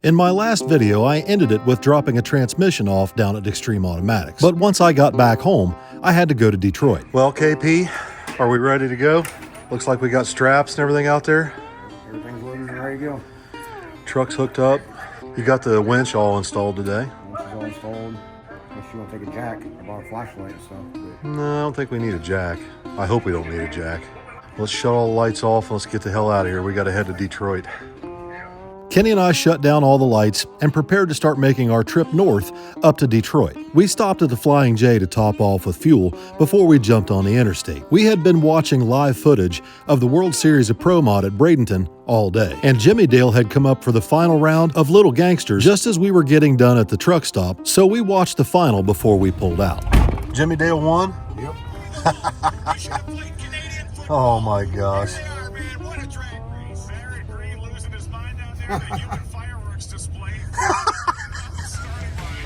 In my last video, I ended it with dropping a transmission off down at Extreme Automatics. But once I got back home, I had to go to Detroit. Well, KP, are we ready to go? Looks like we got straps and everything out there. Everything's loaded and ready to go. Truck's hooked up. You got the winch all installed today. Winch is all installed. Unless you want to take a jack. I bought a flashlight and stuff. No, I don't think we need a jack. I hope we don't need a jack. Let's shut all the lights off and let's get the hell out of here. We got to head to Detroit. Kenny and I shut down all the lights and prepared to start making our trip north up to Detroit. We stopped at the Flying J to top off with fuel before we jumped on the interstate. We had been watching live footage of the World Series of Pro Mod at Bradenton all day, and Jimmy Dale had come up for the final round of Little Gangsters just as we were getting done at the truck stop, so we watched the final before we pulled out. Jimmy Dale won? Yep. Oh my gosh.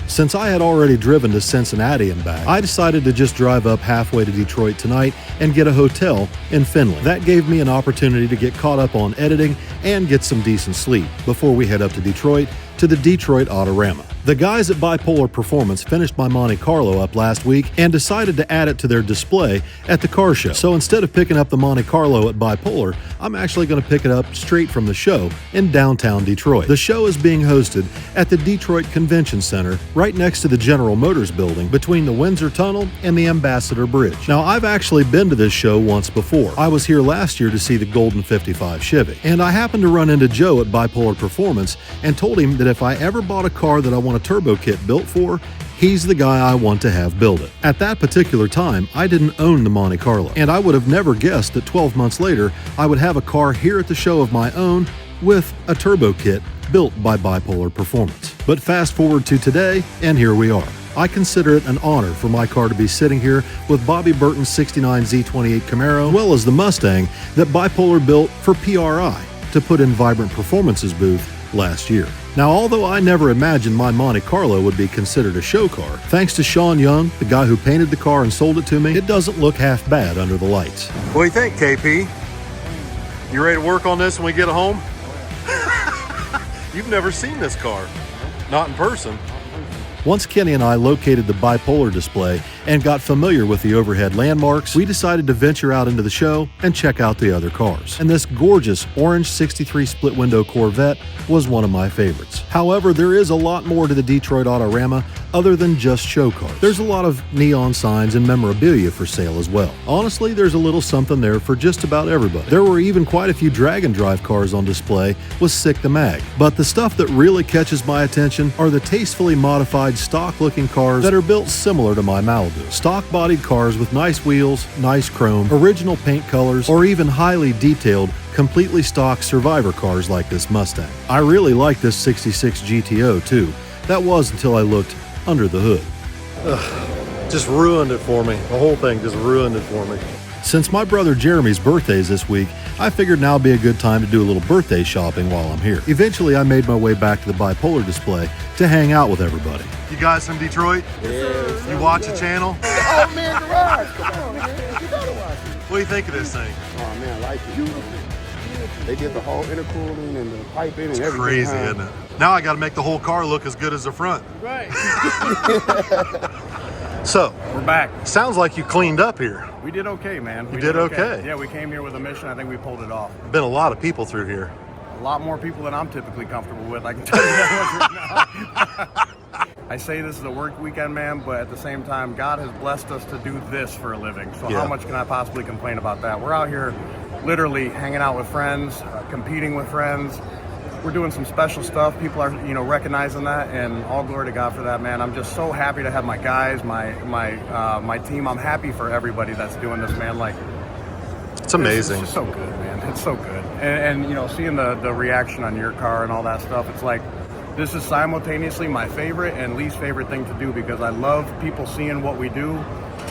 Since I had already driven to Cincinnati and back, I decided to just drive up halfway to Detroit tonight and get a hotel in Finley. That gave me an opportunity to get caught up on editing and get some decent sleep before we head up to Detroit to the Detroit Autorama. The guys at Byepolr Performance finished my Monte Carlo up last week and decided to add it to their display at the car show. So instead of picking up the Monte Carlo at Byepolr, I'm actually going to pick it up straight from the show in downtown Detroit. The show is being hosted at the Detroit Convention Center right next to the General Motors building between the Windsor Tunnel and the Ambassador Bridge. Now, I've actually been to this show once before. I was here last year to see the Golden 55 Chevy, and I happened to run into Joe at Byepolr Performance and told him that if I ever bought a car that I want a turbo kit built for, he's the guy I want to have build it. At that particular time, I didn't own the Monte Carlo, and I would have never guessed that 12 months later, I would have a car here at the show of my own with a turbo kit built by Byepolr Performance. But fast forward to today, and here we are. I consider it an honor for my car to be sitting here with Bobby Burton's 69 Z28 Camaro, as well as the Mustang that Byepolr built for PRI to put in Vibrant Performance's booth last year. Now, although I never imagined my Monte Carlo would be considered a show car, thanks to Sean Young, the guy who painted the car and sold it to me, it doesn't look half bad under the lights. What do you think, KP? You ready to work on this when we get home? You've never seen this car. Not in person. Once Kenny and I located the Byepolr display and got familiar with the overhead landmarks, we decided to venture out into the show and check out the other cars. And this gorgeous orange 63 split window Corvette was one of my favorites. However, there is a lot more to the Detroit Autorama other than just show cars. There's a lot of neon signs and memorabilia for sale as well. Honestly, there's a little something there for just about everybody. There were even quite a few drag and drive cars on display with Sick the Mag. But the stuff that really catches my attention are the tastefully modified stock-looking cars that are built similar to my Malibu. Stock-bodied cars with nice wheels, nice chrome, original paint colors, or even highly detailed, completely stock survivor cars like this Mustang. I really like this 66 GTO too. That was until I looked under the hood. Ugh, just ruined it for me. The whole thing just ruined it for me. Since my brother Jeremy's birthday is this week, I figured now would be a good time to do a little birthday shopping while I'm here. Eventually, I made my way back to the Byepolr display to hang out with everybody. You guys from Detroit? Yes. You watch the channel? Oh man, garage! Come on, man. You gotta watch it. What do you think of this thing? Oh man, I like it. They did the whole intercooling and the piping and everything. Crazy, isn't it? Now I got to make the whole car look as good as the front. Right. So, We're back. sounds like you cleaned up here. We did okay, man. You did okay. Yeah, we came here with a mission. I think we pulled it off. Been a lot of people through here. A lot more people than I'm typically comfortable with, I can tell you that much right now. I say this is a work weekend, man, but at the same time, God has blessed us to do this for a living. So Yeah. how much can I possibly complain about that? We're out here literally hanging out with friends, competing with friends. We're doing some special stuff. People are, recognizing that, and all glory to God for that, man. I'm just so happy to have my guys, my team. I'm happy for everybody that's doing this, man. Like, It's amazing. It's just so good, man. It's so good. And seeing the reaction on your car and all that stuff, it's like, this is simultaneously my favorite and least favorite thing to do because I love people seeing what we do,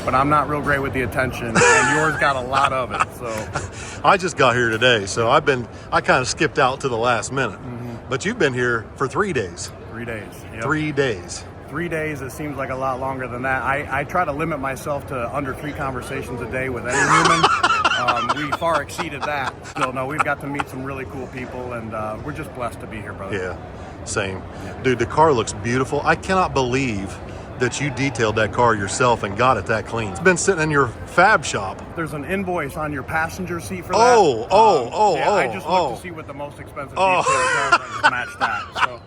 but I'm not real great with the attention, and yours got a lot of it. So I just got here today, so I kind of skipped out to the last minute. But you've been here for 3 days. 3 days. Yep. 3 days. 3 days, it seems like a lot longer than that. I try to limit myself to under 3 conversations a day with any human. We far exceeded that. So no, we've got to meet some really cool people, and we're just blessed to be here, brother. Yeah. Same. Dude, the car looks beautiful. I cannot believe that you detailed that car yourself and got it that clean. It's been sitting in your fab shop. There's an invoice on your passenger seat for that. I just looked to see what the most expensive details are and just match that. So.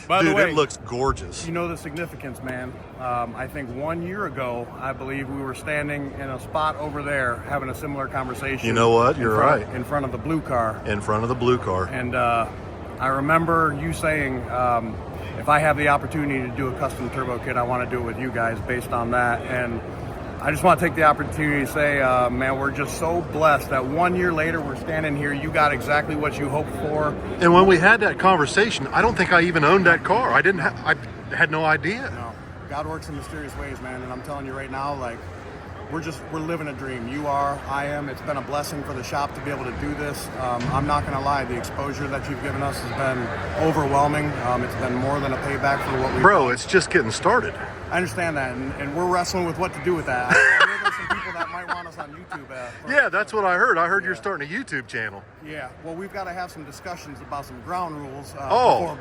By Dude, the way, it looks gorgeous. You know the significance, man. I think 1 year ago, I believe we were standing in a spot over there having a similar conversation. You know what? You're right. In front of the blue car. In front of the blue car. And I remember you saying, if I have the opportunity to do a custom turbo kit, I want to do it with you guys based on that. And I just want to take the opportunity to say, man, we're just so blessed that 1 year later we're standing here. You got exactly what you hoped for. And when we had that conversation, I don't think I even owned that car. I had no idea. No, God works in mysterious ways, man. And I'm telling you right now, like, we're living a dream. You are, I am. It's been a blessing for the shop to be able to do this. I'm not going to lie. The exposure that you've given us has been overwhelming. It's been more than a payback for what we've Bro, it's just getting started. I understand that, and we're wrestling with what to do with that. I hear there's some people that might want us on YouTube. Yeah, that's what I heard. I heard you're starting a YouTube channel. Yeah, well, we've got to have some discussions about some ground rules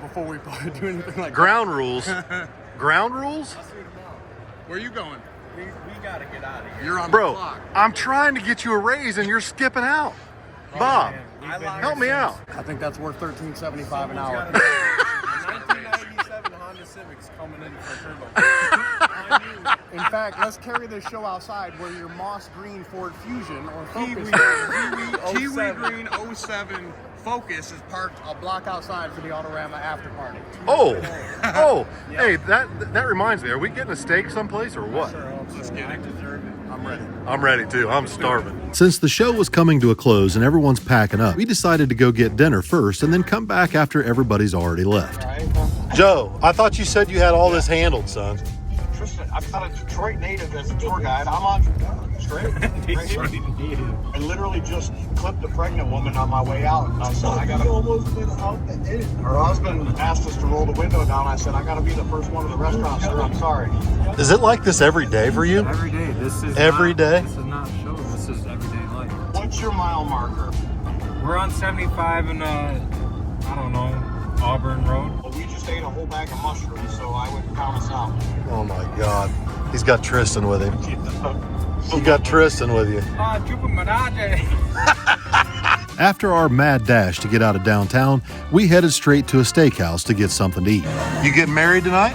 before we do anything like ground rules. Ground rules? Where are you going? We gotta get out of here. You're on Bro, the clock. I'm trying to get you a raise and you're skipping out. Bob, help me out. I think that's worth $13.75 an hour. 1997 Honda Civic's coming in for turbo. In fact, let's carry this show outside where your moss green Ford Fusion or Focus Kiwi green 07 Focus is parked a block outside for the Autorama after party. Hey, that reminds me. Are we getting a steak someplace or what? Let's get it. I'm ready. I'm ready too. I'm starving. Since the show was coming to a close and everyone's packing up, we decided to go get dinner first and then come back after everybody's already left. Joe, I thought you said you had all this handled, son. Tristan, I've got a Detroit native as a tour guide. I'm on straight. Right here. I literally just clipped a pregnant woman on my way out. And I said, her husband asked us to roll the window down. I said, I got to be the first one to the restaurant, sir. I'm sorry. Is it like this every day for you? Every day. This is every day? This is not a show. This is everyday life. What's your mile marker? We're on 75 and I don't know, Auburn Road. Well, we just ate a whole bag of mushrooms, so I would count us out. Oh my God. He's got Tristan with him. You got Tristan with you. After our mad dash to get out of downtown, we headed straight to a steakhouse to get something to eat. You getting married tonight?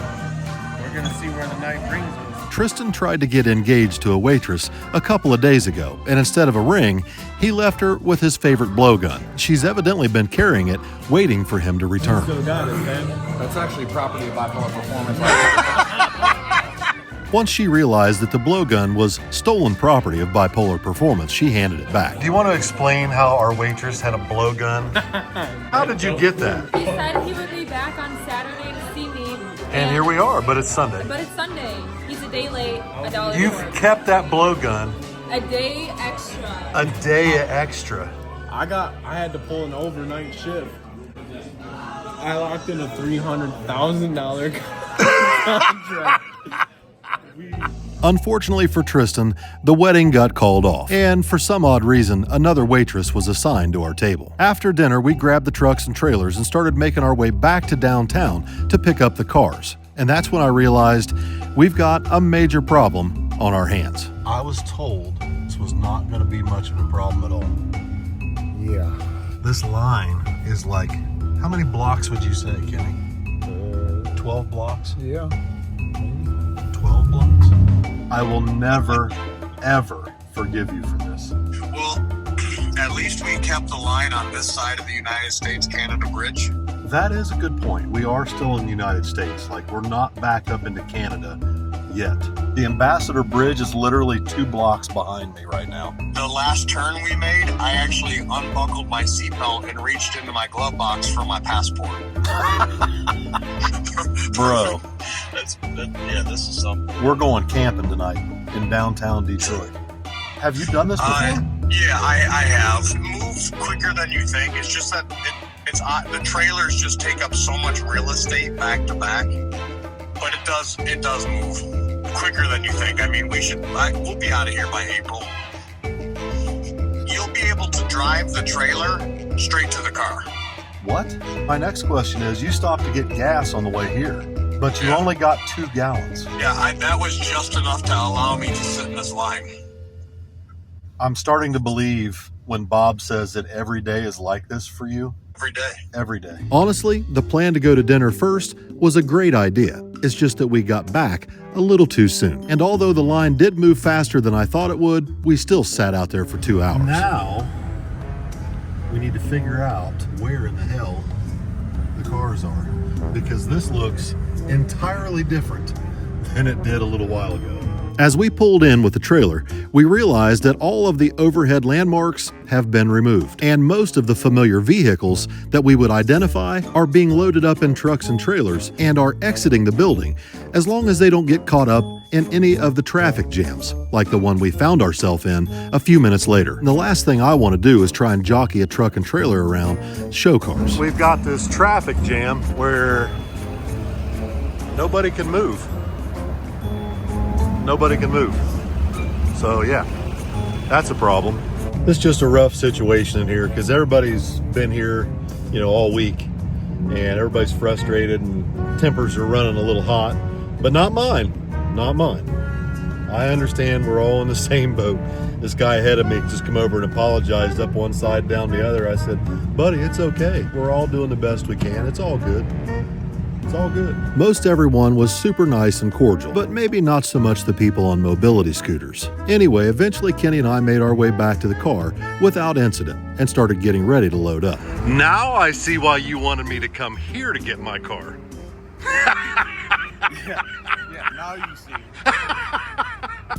We're gonna see where the night brings us. Tristan tried to get engaged to a waitress a couple of days ago, and instead of a ring, he left her with his favorite blowgun. She's evidently been carrying it, waiting for him to return. Still got it, man. That's actually property of Byepolr Performance. Once she realized that the blowgun was stolen property of Byepolr Performance, she handed it back. Do you want to explain how our waitress had a blowgun? How did you get that? He said he would be back on Saturday to see me. And here we are, but it's Sunday. But it's Sunday. He's a day late, $1 You've short. kept that blowgun A day extra. a day extra. I had to pull an overnight shift. I locked in a $300,000 contract. Unfortunately for Tristan, the wedding got called off, and for some odd reason, another waitress was assigned to our table. After dinner, we grabbed the trucks and trailers and started making our way back to downtown to pick up the cars. And that's when I realized we've got a major problem on our hands. I was told this was not going to be much of a problem at all. Yeah. This line is like, how many blocks would you say, Kenny? 12 blocks? Yeah. 12 blocks? I will never, ever forgive you for this. Well, at least we kept the line on this side of the United States-Canada bridge. That is a good point. We are still in the United States. Like, we're not back up into Canada yet. The Ambassador Bridge is literally 2 blocks behind me right now. The last turn we made, I actually unbuckled my seatbelt and reached into my glove box for my passport. Bro, this is something. we're going camping tonight in downtown Detroit. Have you done this before? Yeah, I have. Moves quicker than you think. It's just that it's the trailers just take up so much real estate back to back, but it does move quicker than you think. I mean, we'll be out of here by April. You'll be able to drive the trailer straight to the car. What? My next question is, you stopped to get gas on the way here, but you only got 2 gallons. Yeah, that was just enough to allow me to sit in this line. I'm starting to believe when Bob says that every day is like this for you. Every day. Every day. Honestly, the plan to go to dinner first was a great idea. It's just that we got back a little too soon. And although the line did move faster than I thought it would, we still sat out there for 2 hours. Now, we need to figure out where in the hell the cars are, because this looks entirely different than it did a little while ago. As we pulled in with the trailer, we realized that all of the overhead landmarks have been removed, and most of the familiar vehicles that we would identify are being loaded up in trucks and trailers and are exiting the building, as long as they don't get caught up in any of the traffic jams, like the one we found ourselves in a few minutes later. And the last thing I want to do is try and jockey a truck and trailer around show cars. We've got this traffic jam where nobody can move. Nobody can move. So yeah, that's a problem. It's just a rough situation in here because everybody's been here, all week, and everybody's frustrated and tempers are running a little hot, but not mine, not mine. I understand we're all in the same boat. This guy ahead of me just come over and apologized up one side, down the other. I said, buddy, it's okay. We're all doing the best we can. It's all good. It's all good. Most everyone was super nice and cordial, but maybe not so much the people on mobility scooters. Anyway, eventually Kenny and I made our way back to the car without incident and started getting ready to load up. Now I see why you wanted me to come here to get my car. Yeah, now you see.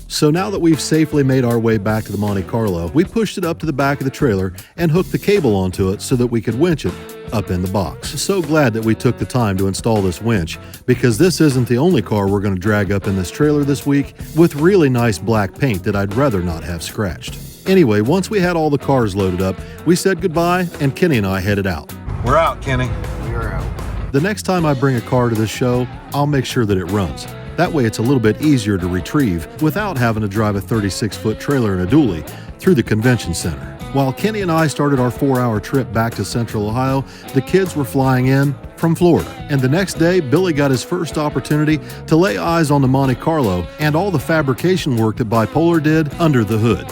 So now that we've safely made our way back to the Monte Carlo, we pushed it up to the back of the trailer and hooked the cable onto it so that we could winch it up in the box. So glad that we took the time to install this winch, because this isn't the only car we're going to drag up in this trailer this week with really nice black paint that I'd rather not have scratched. Anyway, once we had all the cars loaded up, we said goodbye and Kenny and I headed out. We're out, Kenny. We're out. The next time I bring a car to this show, I'll make sure that it runs. That way it's a little bit easier to retrieve without having to drive a 36-foot trailer in a dually through the convention center. While Kenny and I started our 4-hour trip back to Central Ohio, the kids were flying in from Florida. And the next day, Billy got his first opportunity to lay eyes on the Monte Carlo and all the fabrication work that Bypolar did under the hood.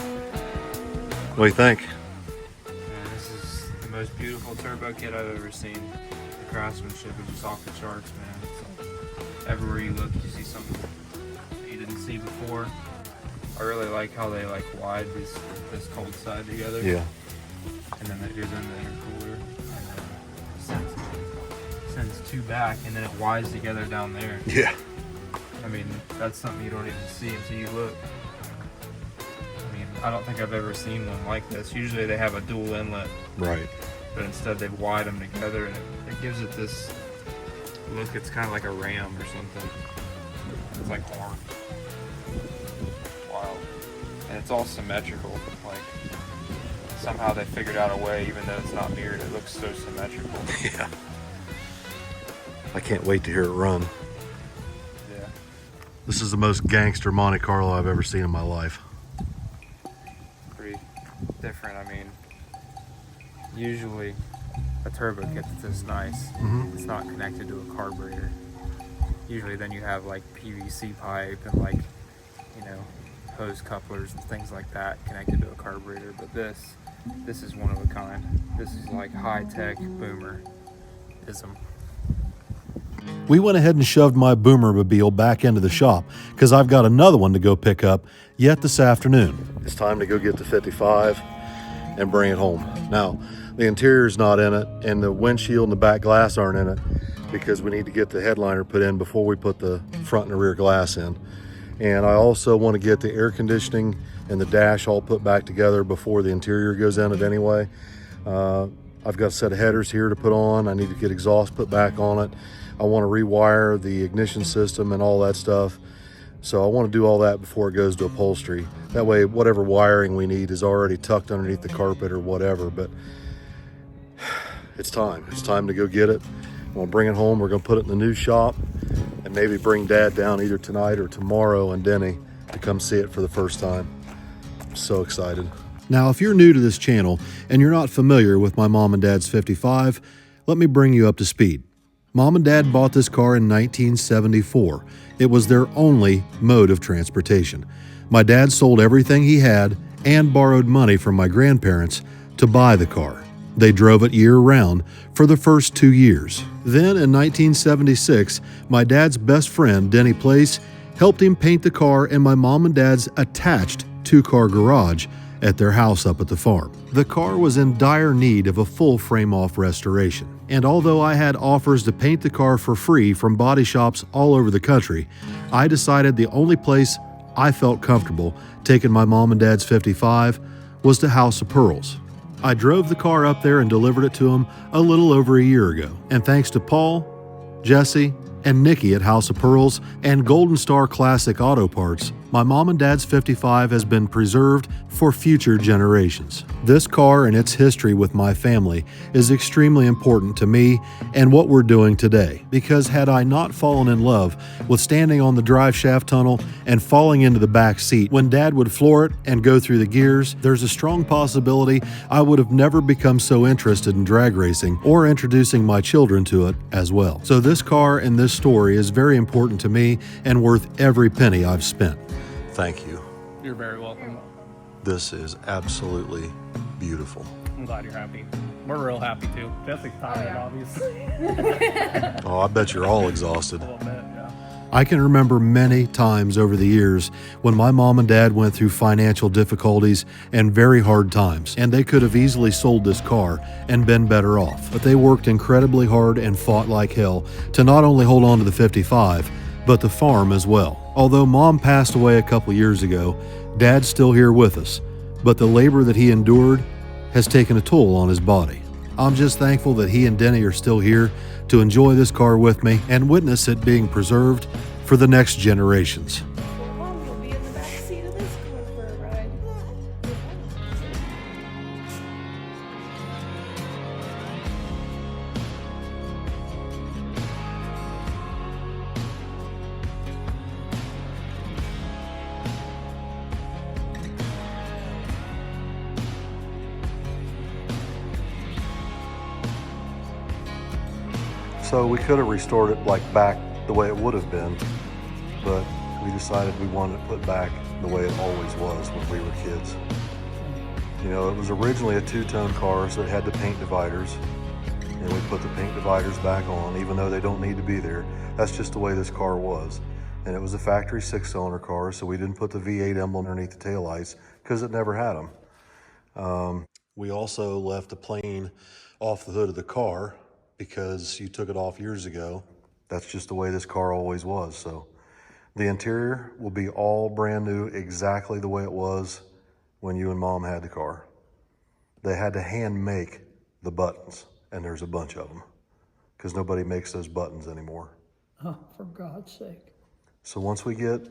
What do you think? Yeah, this is the most beautiful turbo kit I've ever seen. The craftsmanship is just off the charts, man. It's like everywhere you look, you see something you didn't see before. I really like how they wide this cold side together. Yeah. And then it goes in the intercooler. And then sends 2 back, and then it wides together down there. Yeah. I mean, that's something you don't even see until you look. I mean, I don't think I've ever seen one like this. Usually they have a dual inlet. Right. But instead they've wired them together, and it gives it this look. It's kind of like a ram or something. It's like horn. Wow. And it's all symmetrical. Like, somehow they figured out a way, even though it's not mirrored, it looks so symmetrical. Yeah. I can't wait to hear it run. Yeah. This is the most gangster Monte Carlo I've ever seen in my life. Pretty different. I mean, usually a turbo kit that's this nice, it's not connected to a carburetor. Usually then you have like PVC pipe and hose couplers and things like that connected to a carburetor, but this is one of a kind. This is like high-tech boomer-ism. We went ahead and shoved my Boomermobile back into the shop because I've got another one to go pick up yet this afternoon. It's time to go get the 55 and bring it home. Now, the interior's not in it and the windshield and the back glass aren't in it because we need to get the headliner put in before we put the front and the rear glass in. And I also want to get the air conditioning and the dash all put back together before the interior goes in it anyway. I've got a set of headers here to put on. I need to get exhaust put back on it. I want to rewire the ignition system and all that stuff. So I want to do all that before it goes to upholstery. That way, whatever wiring we need is already tucked underneath the carpet or whatever. But it's time. It's time to go get it. I'm going to bring it home. We're going to put it in the new shop and maybe bring Dad down either tonight or tomorrow and Denny to come see it for the first time. I'm so excited. Now, if you're new to this channel and you're not familiar with my mom and dad's 55, Let me bring you up to speed. Mom and Dad bought this car in 1974. It was their only mode of transportation. My dad sold everything he had and borrowed money from my grandparents to buy the car. They drove it year-round for the first 2 years. Then in 1976, my dad's best friend, Denny Place, helped him paint the car in my mom and dad's attached two-car garage at their house up at the farm. The car was in dire need of a full frame-off restoration. And although I had offers to paint the car for free from body shops all over the country, I decided the only place I felt comfortable taking my mom and dad's 55 was to House of Pearls. I drove the car up there and delivered it to them a little over a year ago. And thanks to Paul, Jesse, and Nikki at House of Pearls and Golden Star Classic Auto Parts, my mom and dad's 55 has been preserved for future generations. This car and its history with my family is extremely important to me and what we're doing today, because had I not fallen in love with standing on the drive shaft tunnel and falling into the back seat when Dad would floor it and go through the gears, there's a strong possibility I would have never become so interested in drag racing or introducing my children to it as well. So this car and this story is very important to me and worth every penny I've spent. Thank you. You're very welcome. This is absolutely beautiful. I'm glad you're happy. We're real happy too. Jesse's tired, obviously. Oh, I bet you're all exhausted. A little bit, yeah. I can remember many times over the years when my mom and dad went through financial difficulties and very hard times, and they could have easily sold this car and been better off. But they worked incredibly hard and fought like hell to not only hold on to the 55, but the farm as well. Although Mom passed away a couple years ago, Dad's still here with us, but the labor that he endured has taken a toll on his body. I'm just thankful that he and Denny are still here to enjoy this car with me and witness it being preserved for the next generations. Mom will be in the back seat of this car for a ride. So we could have restored it like back the way it would have been, but we decided we wanted it put back the way it always was when we were kids. You know, it was originally a two-tone car, so it had the paint dividers, and we put the paint dividers back on, even though they don't need to be there. That's just the way this car was. And it was a factory six-cylinder car, so we didn't put the V8 emblem underneath the taillights because it never had them. We also left the plane off the hood of the car because you took it off years ago. That's just the way this car always was. So the interior will be all brand new, exactly the way it was when you and Mom had the car. They had to hand make the buttons, and there's a bunch of them because nobody makes those buttons anymore. Oh, for God's sake. So once we get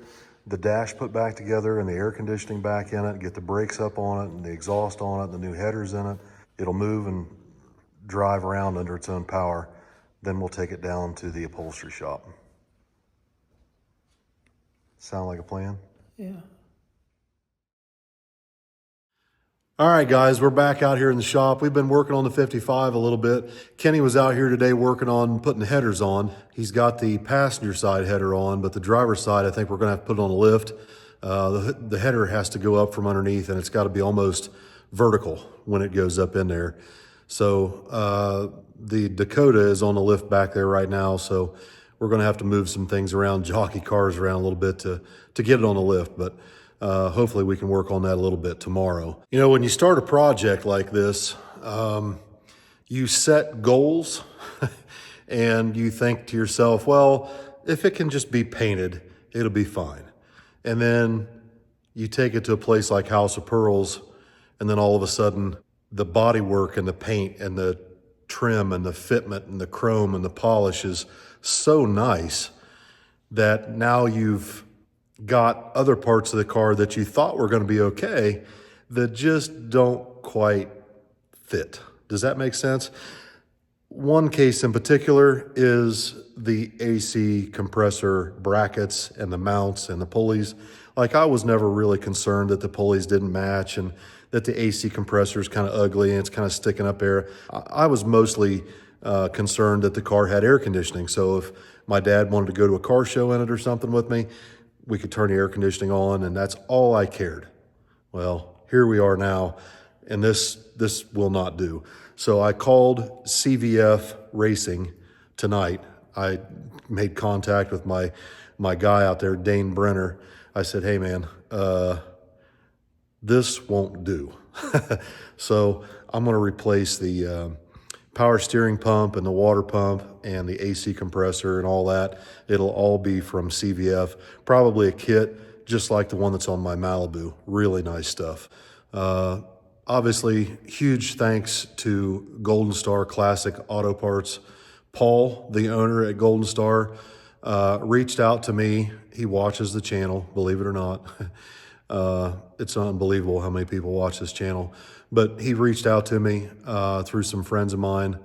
the dash put back together and the air conditioning back in it, get the brakes up on it and the exhaust on it, and the new headers in it, it'll move and drive around under its own power. Then we'll take it down to the upholstery shop. Sound like a plan? Yeah. All right, guys, we're back out here in the shop. We've been working on the 55 a little bit. Kenny was out here today working on putting the headers on. He's got the passenger side header on, but the driver's side, I think we're gonna have to put it on a lift. The header has to go up from underneath, and it's gotta be almost vertical when it goes up in there. So the Dakota is on the lift back there right now, so we're gonna have to move some things around, jockey cars around a little bit to get it on the lift, but hopefully we can work on that a little bit tomorrow. You know, when you start a project like this, you set goals and you think to yourself, well, if it can just be painted, it'll be fine. And then you take it to a place like House of Pearls, and then all of a sudden the body work and the paint and the trim and the fitment and the chrome and the polish is so nice that now you've got other parts of the car that you thought were going to be okay that just don't quite fit. Does that make sense? One case in particular is the AC compressor brackets and the mounts and the pulleys. Like, I was never really concerned that the pulleys didn't match and that the AC compressor is kind of ugly and it's kind of sticking up there. I was mostly concerned that the car had air conditioning. So if my dad wanted to go to a car show in it or something with me, we could turn the air conditioning on, and that's all I cared. Well, here we are now, and this will not do. So I called CVF Racing tonight. I made contact with my guy out there, Dane Brenner. I said, hey man, this won't do. So I'm gonna replace the power steering pump and the water pump and the AC compressor and all that. It'll all be from CVF, probably a kit just like the one that's on my Malibu. Really nice stuff. Obviously, huge thanks to Golden Star Classic Auto Parts. Paul, the owner at Golden Star, reached out to me. He watches the channel, believe it or not. It's unbelievable how many people watch this channel. But he reached out to me through some friends of mine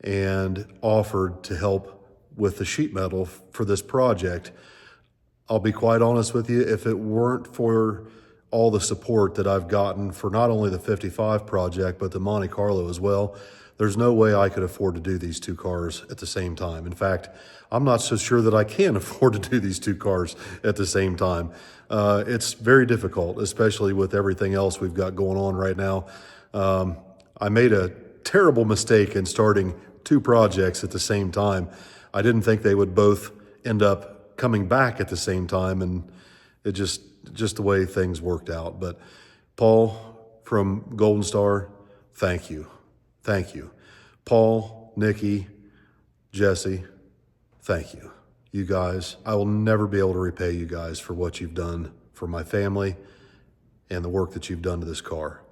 and offered to help with the sheet metal for this project. I'll be quite honest with you, if it weren't for all the support that I've gotten for not only the 55 project, but the Monte Carlo as well, there's no way I could afford to do these two cars at the same time. In fact, I'm not so sure that I can afford to do these two cars at the same time. It's very difficult, especially with everything else we've got going on right now. I made a terrible mistake in starting two projects at the same time. I didn't think they would both end up coming back at the same time, and it just the way things worked out. But Paul from Golden Star, thank you. Thank you. Paul, Nikki, Jesse, thank you. You guys, I will never be able to repay you guys for what you've done for my family and the work that you've done to this car.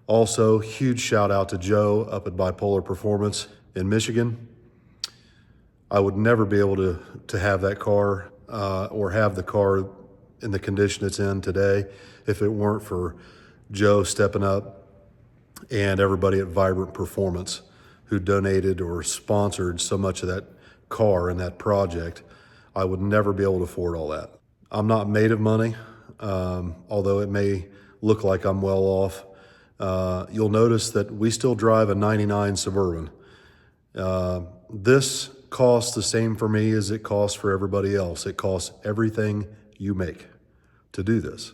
Also, huge shout out to Joe up at Byepolr Performance in Michigan. I would never be able to have that car or have the car in the condition it's in today if it weren't for Joe stepping up and everybody at Byepolr Performance who donated or sponsored so much of that car and that project. I would never be able to afford all that. I'm not made of money, although it may look like I'm well off. You'll notice that we still drive a 99 Suburban. This costs the same for me as it costs for everybody else. It costs everything you make to do this.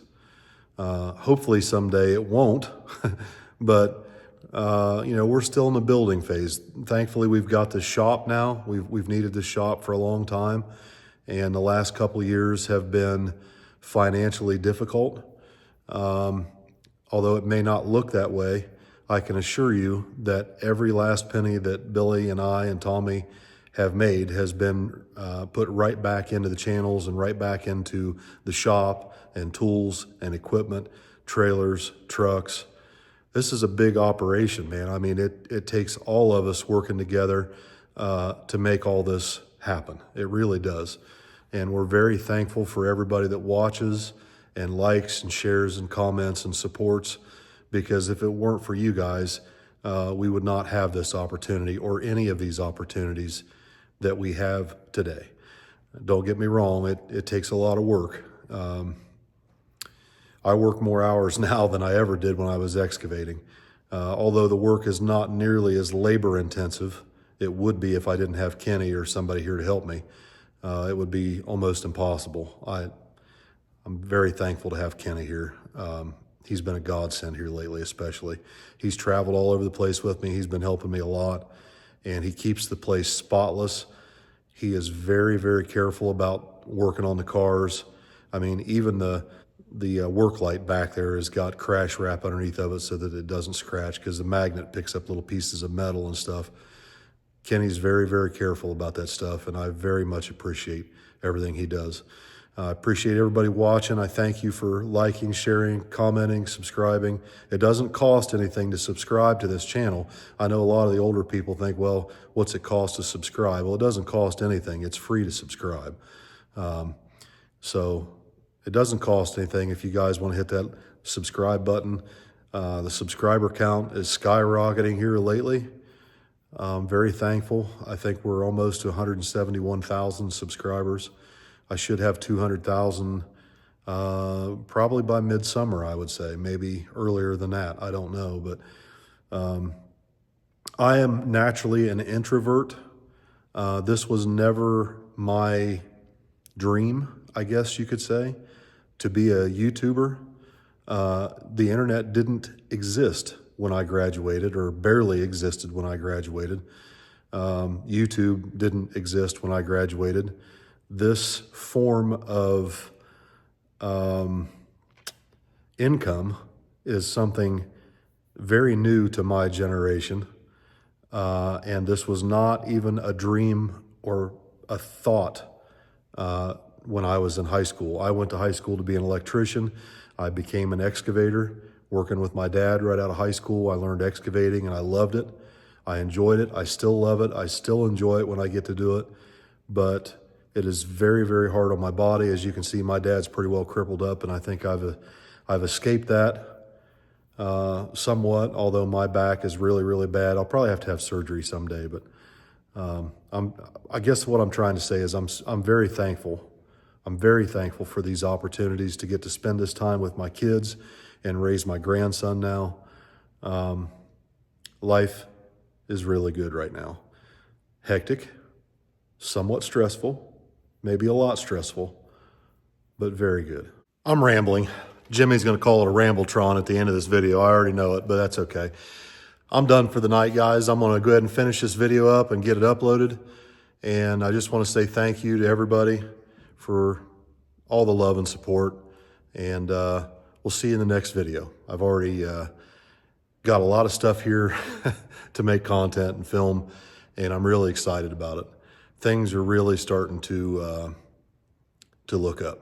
Hopefully someday it won't, but we're still in the building phase. Thankfully, we've got the shop now. We've needed the shop for a long time, and the last couple of years have been financially difficult. Although it may not look that way, I can assure you that every last penny that Billy and I and Tommy have made has been put right back into the channels and right back into the shop and tools and equipment, trailers, trucks. This is a big operation, man. I mean, it takes all of us working together to make all this happen. It really does. And we're very thankful for everybody that watches and likes and shares and comments and supports, because if it weren't for you guys, we would not have this opportunity or any of these opportunities that we have today. Don't get me wrong, it takes a lot of work. I work more hours now than I ever did when I was excavating. Although the work is not nearly as labor intensive, it would be if I didn't have Kenny or somebody here to help me. It would be almost impossible. I'm very thankful to have Kenny here. He's been a godsend here lately, especially. He's traveled all over the place with me. He's been helping me a lot, and he keeps the place spotless. He is very, very careful about working on the cars. I mean, even the work light back there has got crash wrap underneath of it so that it doesn't scratch, because the magnet picks up little pieces of metal and stuff. Kenny's very, very careful about that stuff, and I very much appreciate everything he does. I appreciate everybody watching. I thank you for liking, sharing, commenting, subscribing. It doesn't cost anything to subscribe to this channel. I know a lot of the older people think, well, what's it cost to subscribe? Well, it doesn't cost anything. It's free to subscribe. So it doesn't cost anything if you guys want to hit that subscribe button. The subscriber count is skyrocketing here lately. I'm very thankful. I think we're almost to 171,000 subscribers. I should have 200,000 probably by midsummer, I would say, maybe earlier than that. I don't know, but I am naturally an introvert. This was never my dream, I guess you could say, to be a YouTuber. The internet didn't exist when I graduated, or barely existed when I graduated. YouTube didn't exist when I graduated. This form of income is something very new to my generation. And this was not even a dream or a thought when I was in high school. I went to high school to be an electrician. I became an excavator, working with my dad right out of high school. I learned excavating and I loved it. I enjoyed it. I still love it. I still enjoy it when I get to do it. But it is very, very hard on my body. As you can see, my dad's pretty well crippled up, and I think I've escaped that somewhat, although my back is really, really bad. I'll probably have to have surgery someday, but I guess what I'm trying to say is I'm very thankful. I'm very thankful for these opportunities to get to spend this time with my kids and raise my grandson now. Life is really good right now. Hectic, somewhat stressful, maybe a lot stressful, but very good. I'm rambling. Jimmy's gonna call it a Rambletron at the end of this video. I already know it, but that's okay. I'm done for the night, guys. I'm gonna go ahead and finish this video up and get it uploaded. And I just wanna say thank you to everybody for all the love and support. And we'll see you in the next video. I've already got a lot of stuff here to make content and film, and I'm really excited about it. Things are really starting to look up.